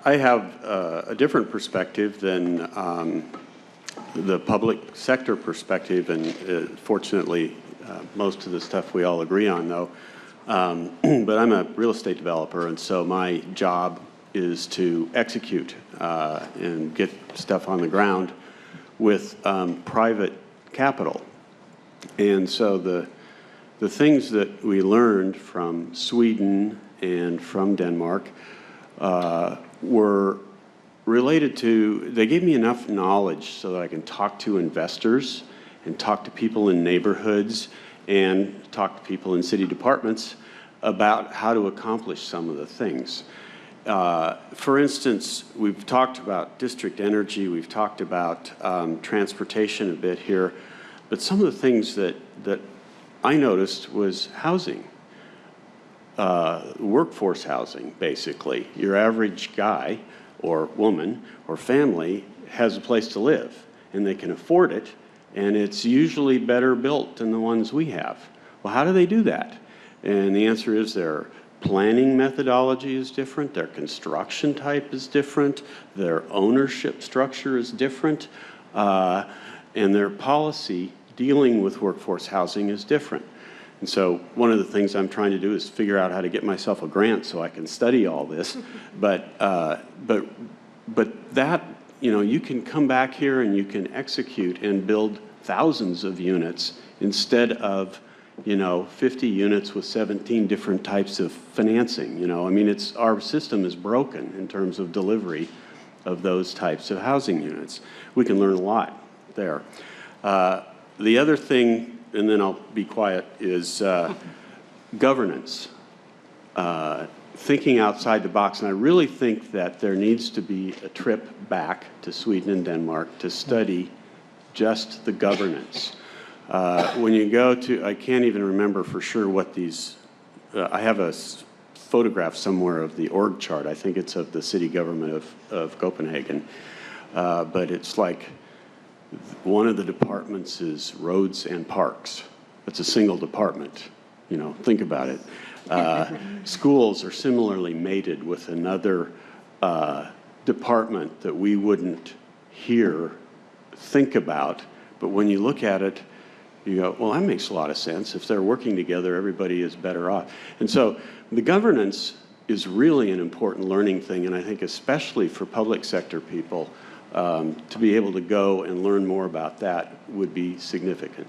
I have a different perspective than the public sector perspective, and fortunately, most of the stuff we all agree on, though. But I'm a real estate developer, and so my job is to execute and get stuff on the ground with private capital. And so the things that we learned from Sweden and from Denmark were related to, they gave me enough knowledge so that I can talk to investors and talk to people in neighborhoods and talk to people in city departments about how to accomplish some of the things. For instance, we've talked about district energy, we've talked about transportation a bit here, but some of the things that I noticed was housing. Workforce housing, basically. Your average guy or woman or family has a place to live, and they can afford it, and it's usually better built than the ones we have. Well, how do they do that? And the answer is their planning methodology is different, their construction type is different, their ownership structure is different, and their policy dealing with workforce housing is different. And so one of the things I'm trying to do is figure out how to get myself a grant so I can study all this. But that, you know, you can come back here and you can execute and build thousands of units instead of, you know, 50 units with 17 different types of financing. You know, I mean, our system is broken in terms of delivery of those types of housing units. We can learn a lot there. The other thing, and then I'll be quiet, is governance. Thinking outside the box, and I really think that there needs to be a trip back to Sweden and Denmark to study just the governance. When you go to, I can't even remember for sure what these, I have a photograph somewhere of the org chart. I think it's of the city government of Copenhagen. But it's like, one of the departments is roads and parks. It's a single department. You know, think about it. Schools are similarly mated with another department that we wouldn't think about. But when you look at it, you go, well, that makes a lot of sense. If they're working together, everybody is better off. And so the governance is really an important learning thing, and I think especially for public sector people, to be able to go and learn more about that would be significant.